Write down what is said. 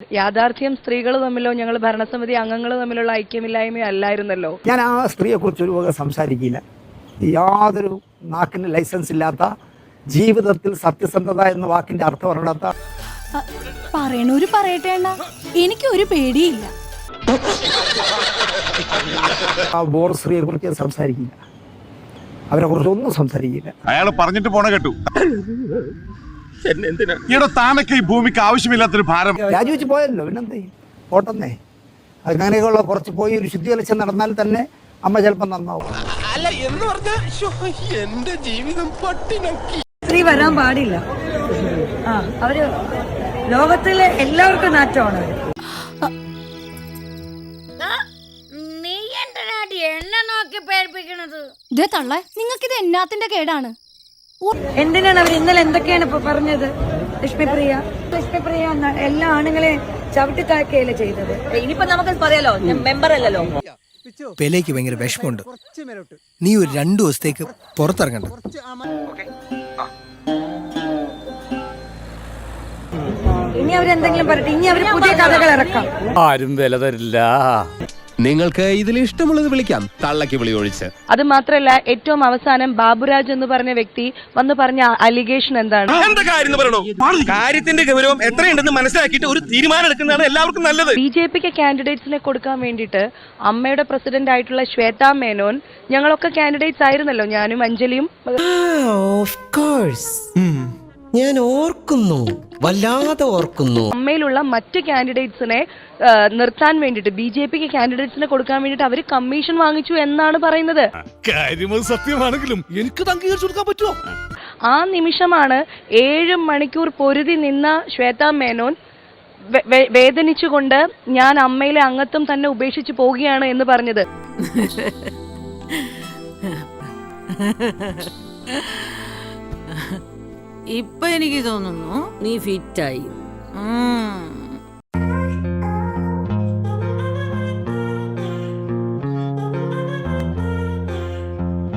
യാഥാർത്ഥ്യം സ്ത്രീകൾ തമ്മിലോ ഞങ്ങൾ ഭരണസമിതി അംഗങ്ങൾ തമ്മിലുള്ള ഐക്യമില്ലായ്മയോ അല്ലായിരുന്നല്ലോ. ഞാൻ ആ സ്ത്രീയെക്കുറിച്ച് ഒരു വക സംസാരിക്കില്ല. യാതൊരു നാക്കിന് ലൈസൻസ് ഇല്ലാത്ത, ജീവിതത്തിൽ സത്യസന്ധത എന്ന വാക്കിന്റെ അർത്ഥം അറിയാത്ത പറയണൂര് പറയട്ടെ, എനിക്കൊരു പേടിയില്ല. ആ ബോർ സ്ത്രീയെ കുറിച്ച് സംസാരിക്കില്ല, അവരെ കുറിച്ച് ഒന്നും സംസാരിക്കില്ല. അയാൾ പറഞ്ഞിട്ട് പോണ കേട്ടു. ഇവിടെ താനൊക്കെ ഈ ഭൂമിക്ക് ആവശ്യമില്ലാത്തൊരു ഭാരം. രാജിവെച്ച് പോയല്ലോ, പിന്നെന്തേ പോട്ടെന്നേ. അങ്ങനെയൊക്കെയുള്ള കുറച്ച് പോയി ഒരു ശുദ്ധികലശം നടന്നാൽ തന്നെ അമ്മ ചിലപ്പോൾ നന്നാവും. എന്റെ ജീവിതം പട്ടിണക്കി. സ്ത്രീ വരാൻ പാടില്ല. അവര് ലോകത്തിലെ എല്ലാവർക്കും നാറ്റമാണ്. നീ എന്റെ നാട്ടി എന്നെ നോക്കി പേടിപ്പിക്കണത്. ഇതേ തള്ളേ, നിങ്ങൾക്കിത് എന്നാത്തിന്റെ കേടാണ്? എന്തിനാണ് അവർ ഇന്നലെ എന്തൊക്കെയാണ് ഇപ്പൊ പറഞ്ഞത്? ലക്ഷ്മിപ്രിയ എല്ലാ ആണുങ്ങളെ ചവിട്ടി താക്കുകയല്ലേ ചെയ്തത്. ഇനിയിപ്പോ നമുക്ക് പറയാലോ, ഞാൻ മെമ്പർ അല്ലല്ലോ. പെലേക്ക് ഭയങ്കര വിഷമമുണ്ട്. നീ ഒരു 2 ദിവസത്തേക്ക് പുറത്തിറങ്ങണ്ട. ഇനി അവരെന്തെങ്കിലും പറയട്ടെ, ഇനി അവര് പുതിയ കഥകൾ ഇറക്കാം. ആരും വില തരില്ല. നിങ്ങൾക്ക് ഇതിൽ ഇഷ്ടമുള്ളത് വിളിക്കാം, തള്ളക്ക് വിളി ഒഴിച്ച്. അത് മാത്രല്ല, ഏറ്റവും അവസാനം ബാബുരാജ് എന്ന് പറഞ്ഞ വ്യക്തി വന്ന് പറഞ്ഞ അലിഗേഷൻ എന്താണ്? കാര്യത്തിന്റെ ഗൗരവം എത്രയുണ്ടെന്ന് മനസ്സിലാക്കിയിട്ട് ഒരു തീരുമാനം എടുക്കുന്നതാണ് എല്ലാവർക്കും നല്ലത്. BJPക്ക് കാൻഡിഡേറ്റ്സിനെ കൊടുക്കാൻ വേണ്ടിയിട്ട് അമ്മയുടെ പ്രസിഡന്റ് ആയിട്ടുള്ള ശ്വേതാ മേനോൻ, ഞങ്ങളൊക്കെ കാൻഡിഡേറ്റ്സ് ആയിരുന്നല്ലോ, ഞാനും അഞ്ജലിയും. ഞാൻ ഓർക്കുന്നു, വല്ലാതെ ഓർക്കുന്നു. അമ്മയിലുള്ള മറ്റ് കാൻഡിഡേറ്റ്സിനെ നിർത്താൻ വേണ്ടിയിട്ട്, BJPക്ക് കാൻഡിഡേറ്റ്സിനെ കൊടുക്കാൻ വേണ്ടിയിട്ട് അവർ കമ്മീഷൻ വാങ്ങിച്ചു എന്നാണ് പറയുന്നത്. കാര്യം സത്യമാണെങ്കിലും എനിക്ക് അംഗീകരിച്ചു കൊടുക്കാൻ പറ്റുമോ? ആ നിമിഷമാണ് 7 മണിക്കൂർ പൊരുതി നിന്ന ശ്വേതാ മേനോൻ വേദനിച്ചുകൊണ്ട് ഞാൻ അമ്മയിലെ അംഗത്വം തന്നെ ഉപേക്ഷിച്ച് പോവുകയാണ് എന്ന് പറഞ്ഞത്. ഇപ്പൊ എനിക്ക് തോന്നുന്നു നീ ഫിറ്റായി.